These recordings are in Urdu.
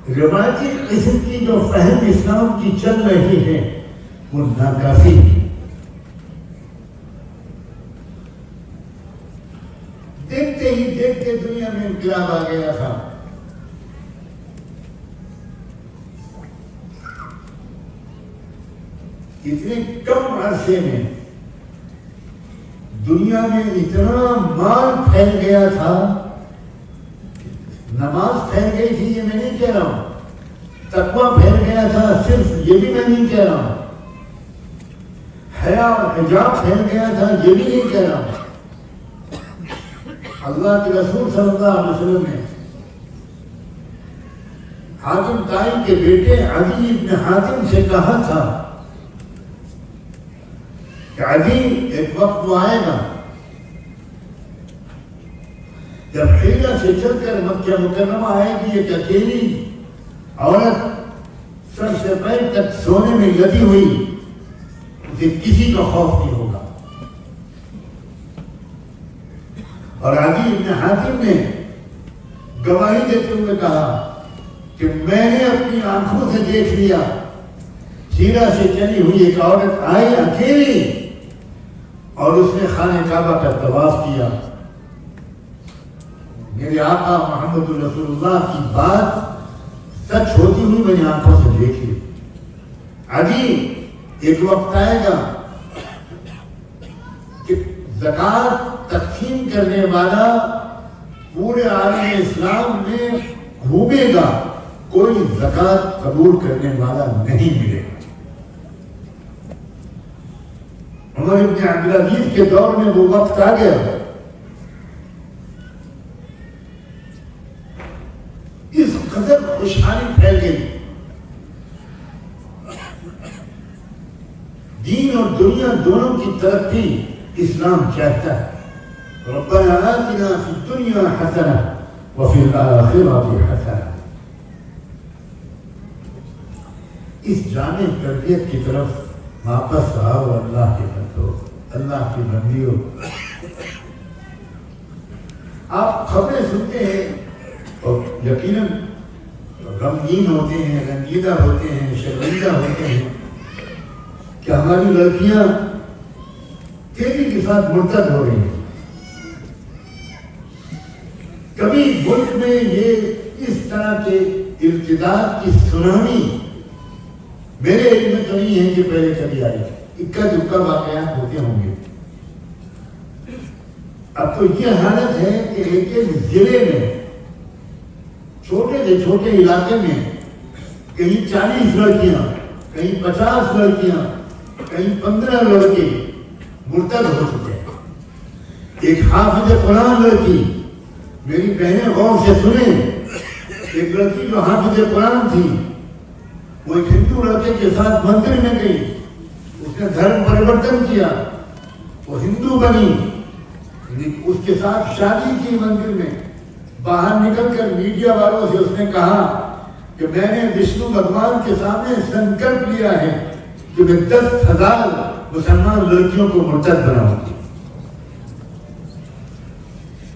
روایتی قسم کی جو فہم اسلام کی چل رہی ہے وہ ناکافی ہے. دیکھتے ہی دیکھتے دنیا میں انقلاب آ گیا تھا. اتنے کم عرصے میں دنیا میں اتنا مال پھیل گیا تھا. نماز پھیل گئی تھی یہ میں نہیں کہہ رہا ہوں, تقویٰ پھیل گیا تھا صرف یہ بھی میں نہیں کہہ رہا ہوں, حیا اور حجاب پھیل گیا تھا یہ بھی نہیں کہہ رہا ہوں. اللہ کے رسول صلی اللہ علیہ وسلم نے حاتم طائی کے بیٹے عدی بن حاتم سے کہا تھا کہ عدی ایک وقت وہ آئے گا جب حیرہ سے چل کر مکہ مکرمہ آئے گی ایک اکیلی عورت سر سے پیر تک سونے میں لدی ہوئی, اسے کسی کا خوف نہیں ہوگا. اور عدی بن حاتم نے گواہی دیتے ہوئے کہا کہ میں نے اپنی آنکھوں سے دیکھ لیا, حیرہ سے چلی ہوئی ایک عورت آئی اکیلی اور اس نے خانہ کعبہ کا طواف کیا. میرے آقا محمد رسول اللہ کی بات سچ ہوتی ہوئی میں نے آنکھوں سے دیکھی. عدی ایک وقت آئے گا کہ زکوٰۃ تقسیم کرنے والا پورے عالم اسلام میں گھومے گا, کوئی زکوٰۃ قبول کرنے والا نہیں ملے گا. عمر بن عبدالعزیز کے دور میں وہ وقت آ گیا. اس قدر خوشحالی پھیل گئی. دین اور دنیا دونوں کی ترقی اسلام چاہتا ہے. ربنا آتنا فی الدنیا حسنہ وفی الآخرۃ حسنہ. اس جامع تربیت کی طرف واپس آؤ اللہ کے بندو, اللہ کی بندیوں. آپ خبریں سنتے ہیں اور یقیناً غمگین ہوتے ہیں, رنجیدہ ہوتے ہیں, شرمندہ ہوتے ہیں کہ ہماری لڑکیاں تیزی کے ساتھ مرتد ہو رہی ہیں. کبھی ملک میں یہ اس طرح کے ارتداد کی سونامی میرے علم میں تو نہیں ہے کہ پہلے کبھی آئی. اکا دکا واقعات ہوتے ہوں گے. اب تو یہ حالت ہے کہ ایک ایک ضلع میں چھوٹے سے چھوٹے علاقے میں کہیں 40 لڑکیاں, کہیں 50 لڑکیاں, کہیں 15 لڑکے مرتد ہو چکے ہیں. ایک حافظ قرآن لڑکی, میری بہنیں غور سے سنیں, ایک لڑکی جو حافظ قرآن تھی وہ ایک ہندو لڑکے کے ساتھ مندر میں گئی, اس نے دھرم پریورتن کیا, وہ ہندو بنی, اس کے ساتھ شادی کی مندر میں. باہر نکل کر میڈیا والوں سے اس نے کہا کہ میں نے وشنو بھگوان کے سامنے سنکلپ لیا ہے کہ میں 10,000 مسلمان لڑکیوں کو مرتد بناؤں گی.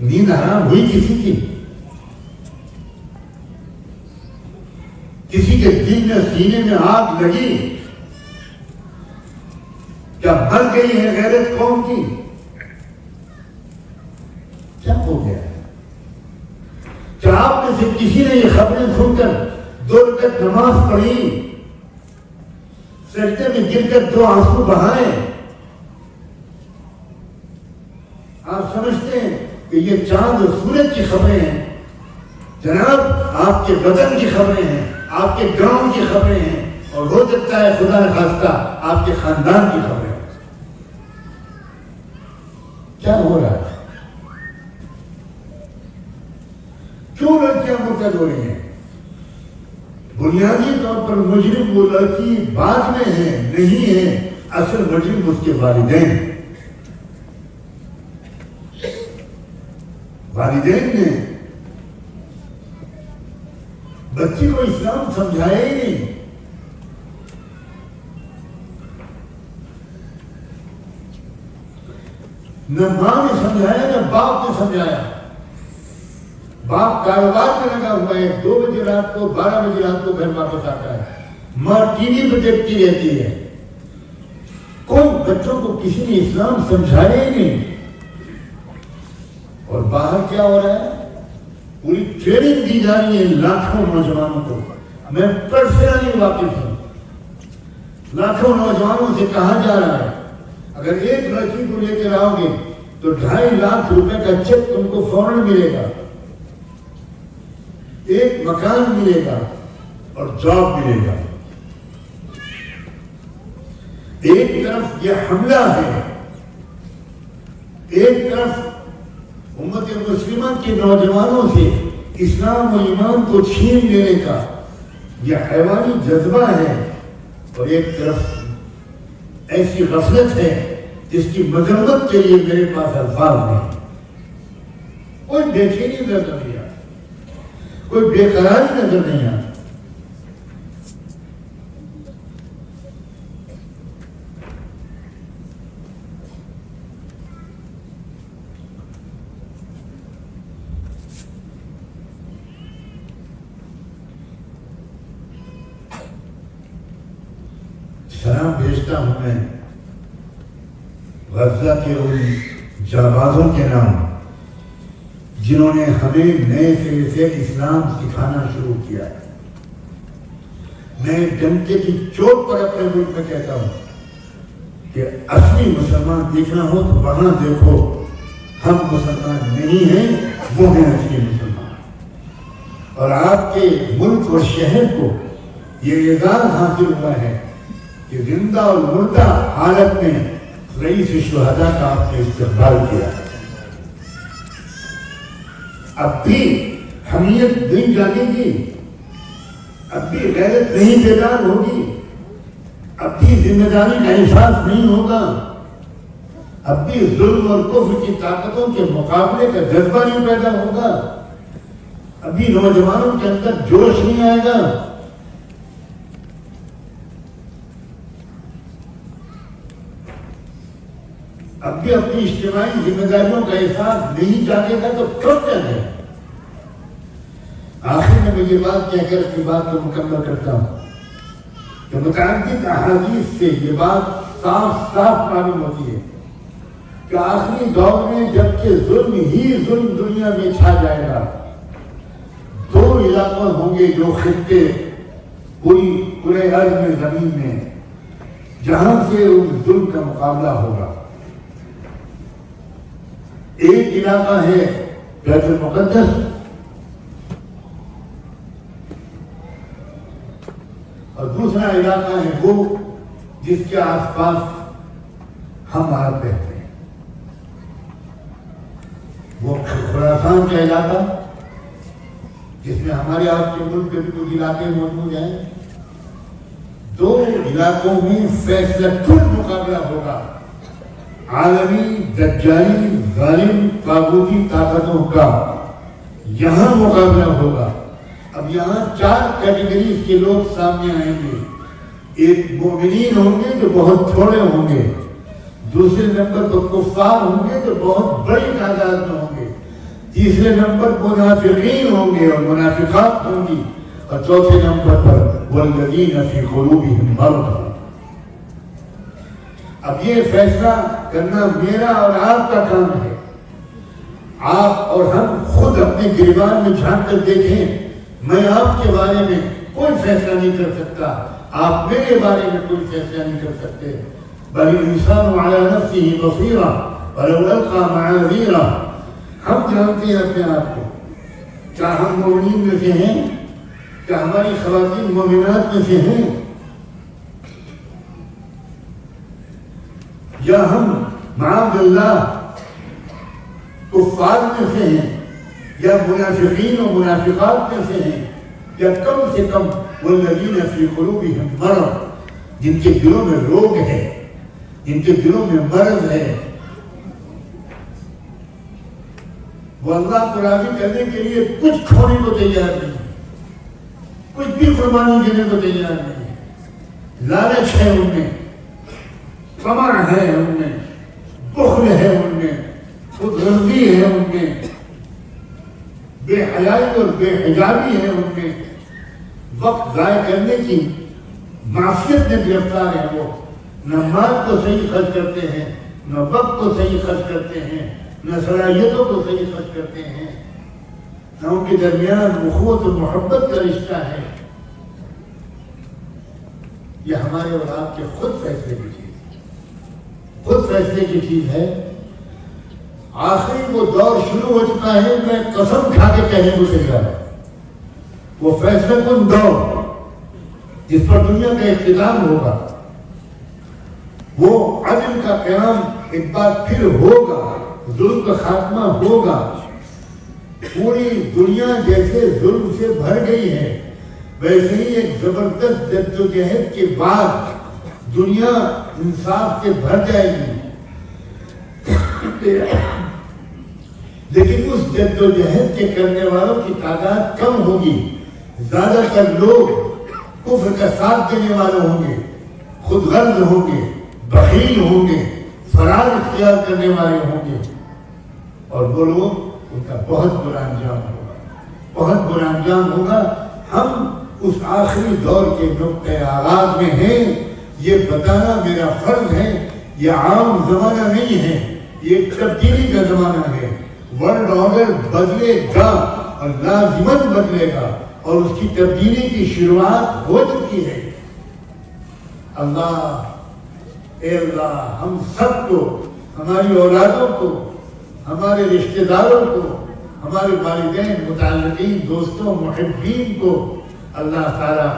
نیند حرام ہوئی کسی کی؟ کسی کے دل میں سینے میں آگ لگی؟ کیا مر گئی ہے غیرت قوم کی؟ کیا ہو گیا؟ کیا آپ میں سے کسی نے یہ خبریں سن کر 2 رکعت نماز پڑھی, سجدے میں گر کر 2 آنسو بہائے؟ آپ سمجھتے ہیں کہ یہ چاند اور سورج کی خبریں ہیں؟ جناب آپ کے وطن کی خبریں ہیں, آپ کے گاؤں کی خبریں ہیں, اور ہو سکتا ہے خدا نخواستہ آپ کے خاندان کی خبریں. کیا ہو رہا ہے؟ کیوں لڑکیاں مرتد ہو رہی ہیں؟ بنیادی طور پر مجرم وہ لڑکی بعد میں ہے, نہیں ہے. اصل مجرم اس کے والدین. والدین نے بچی کو اسلام سمجھایا ہی نہیں. نہ ماں نے سمجھایا نہ باپ نے سمجھایا. باپ کاروبار میں لگا ہوا ہے، 2 بجے رات کو 12 بجے رات کو گھر واپس آتا ہے، ماں ٹی وی پہ دیکھتی رہتی ہے. کوئی بچوں کو کسی نے اسلام سمجھایا ہی نہیں. اور باہر کیا ہو رہا ہے؟ پوری ٹریننگ دی جا رہی ہے لاکھوں نوجوانوں کو. میں پرسنلی واقف ہوں. لاکھوں نوجوانوں سے کہا جا رہا ہے اگر ایک لڑکی کو لے کر آؤ گے تو 2.5 لاکھ روپے کا چیک تم کو فوراً ملے گا، ایک مکان ملے گا اور جاب ملے گا. ایک طرف یہ حملہ ہے، ایک طرف امت مسلمہ کے نوجوانوں سے اسلام و ایمان کو چھین لینے کا یہ حیوانی جذبہ ہے، اور ایک طرف ایسی غفلت ہے جس کی مذمت کے لیے میرے پاس الفاظ نہیں. کوئی بے چینی نظر نہیں آتی، کوئی بے قراری نظر نہیں آتی. سلام بھیجتا ہوں میں غزہ کے ان جانبازوں کے نام جنہوں نے ہمیں نئے سرے سے اسلام سکھانا شروع کیا ہے. میں ڈنکے کی چوٹ پر اپنے ملک میں کہتا ہوں کہ اصلی مسلمان دیکھنا ہو تو وہاں دیکھو، ہم مسلمان نہیں ہیں، وہ ہیں اصلی مسلمان. اور آپ کے ملک اور شہر کو یہ اعزاز حاصل ہوا ہے کہ زندہ اور مردہ حالت میں رئیس شہداء کا آپ نے استقبال کیا. اب بھی حمیت نہیں جاگے گی، اب بھی غیرت نہیں بیدار ہوگی، اب بھی ذمہ داری کا احساس نہیں ہوگا، اب بھی ظلم اور کفر کی طاقتوں کے مقابلے کا جذبہ نہیں پیدا ہوگا، اب بھی نوجوانوں کے اندر جوش نہیں آئے گا. اب بھی اپنی اجتماعی ذمہ داریوں کا احساس نہیں جاگے گا تو کب جاگے؟ آخر میں یہ بات کہہ کر اپنی بات کو مکمل کرتا ہوں کہ متعدد احادیث سے یہ بات صاف معلوم ہوتی ہے کہ آخری دور میں جبکہ ظلم ہی ظلم دنیا میں چھا جائے گا، 2 علاقوں ہوں گے جو خطے پورے عرض میں زمین میں جہاں سے اس ظلم کا مقابلہ ہوگا. ایک علاقہ ہے بیت المقدس، اور دوسرا علاقہ ہے وہ جس کے آس پاس ہم عرب رہتے ہیں، وہ خراسان کا علاقہ جس میں ہمارے آپ کے ملک کے بھی کچھ علاقے موجود ہیں. 2 علاقوں میں فیصلہ کن مقابلہ ہوگا عالمی دجالی ظالم طاغوتی طاقتوں کا، یہاں مقابلہ ہوگا. اب یہاں 4 کیٹیگریز کے لوگ سامنے آئیں گے. ایک مومنین ہوں گے جو بہت تھوڑے ہوں گے، دوسرے نمبر پر کفار ہوں گے جو بہت بڑی تعداد میں ہوں گے، تیسرے نمبر پر منافقین ہوں گے اور منافقات ہوں گی، اور چوتھے نمبر پر والذین فی قلوبہم مرض. اب یہ فیصلہ کرنا میرا اور آپ کا کام ہے. آپ اور ہم خود اپنے گریبان میں جھانک کر دیکھیں. میں آپ کے بارے میں کوئی فیصلہ نہیں کر سکتا، آپ میرے بارے میں کوئی فیصلہ نہیں کر سکتے. بل الانسان علی نفسہ بصیرہ ولو القی معاذیرہ. ہم جانتے ہیں اپنے آپ کو. کیا ہم مومنین میں سے ہیں؟ کیا ہماری خواتین مومنات میں سے ہیں؟ یا ہم معاذ اللہ کفار میں سے ہیں، یا منافقین و منافقات میں سے ہیں، یا کم سے کم والذین فی قلوبہم مرض، جن کے دلوں میں روگ ہے، جن کے دلوں میں مرض ہے، وہ اللہ کو راضی کرنے کے لیے کچھ کھونے کو تیار نہیں، کچھ بھی قربانی دینے کو تیار نہیں. لالچ ہے ان میں، طمع ہے ان میں، بخل ہے ان میں، خود غرضی ہے ان میں، بے حیائی اور بے حجابی ہے ان میں، وقت ضائع کرنے کی معصیت میں گرفتار ہیں، وہ نہ مال کو صحیح خرچ کرتے ہیں، نہ وقت کو صحیح خرچ کرتے ہیں، نہ صلاحیتوں کو صحیح خرچ کرتے ہیں، نہ ان کے درمیان اخوت و محبت کا رشتہ ہے۔ یہ ہمارے اور آپ کے خود فیصلے کی چیز ہے، خود فیصلے کی چیز ہے۔ آخری وہ دور شروع ہو چکا ہے، میں قسم کھا کے کہنے کو تیار ہوں، وہ فیصلہ کن دور جس پر دنیا کا اختتام ہوگا، وہ عدل کا قیام ایک بار پھر ہوگا، ظلم کا خاتمہ ہوگا۔ پوری دنیا جیسے ظلم سے بھر گئی ہے، ویسے ہی ایک زبردست جدوجہد کے بعد دنیا انصاف سے بھر جائے گی۔ لیکن اس جدوجہد کے کرنے والوں کی تعداد کم ہوگی، زیادہ تر لوگ کفر کا ساتھ دینے والے ہوں گے، خود غرض ہوں گے، بخیل ہوں گے، فرار اختیار کرنے والے ہوں گے، اور وہ لوگ ان کا بہت برا انجام ہوگا، بہت برا انجام ہوگا۔ ہم اس آخری دور کے نقطۂ آغاز میں ہیں، یہ بتانا میرا فرض ہے۔ یہ عام زمانہ نہیں ہے، یہ ایک تبدیلی کا زمانہ ہے۔ ورلڈ آرڈر بدلے گا اور لازماً بدلے گا، اور اس کی تبدیلی کی شروعات ہو چکی ہے۔ اللہ، اے اللہ، ہم سب کو، ہماری اولادوں کو، ہمارے رشتہ داروں کو، ہمارے والدین، متعلقین، دوستوں، محبین کو اللہ تعالیٰ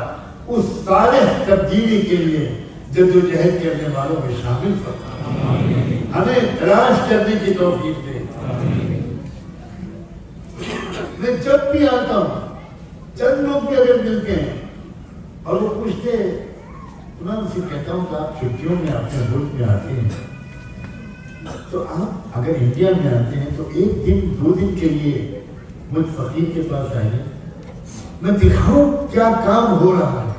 اس صالح تبدیلی کے لیے جدوجہد کرنے والوں میں شامل فرما، ہمیں تلاش کرنے کی توفیق دے۔ میں جب بھی آتا ہوں، چند لوگ بھی اگر ملتے ہیں اور وہ پوچھتے، میں ان سے کہتا ہوں کہ آپ چھٹیوں میں اپنے ملک میں آتے ہیں، تو آپ اگر انڈیا میں آتے ہیں تو ایک دن 2 دن کے لیے مجھ فقیر کے پاس آئیے، میں دکھاؤں کیا کام ہو رہا ہے۔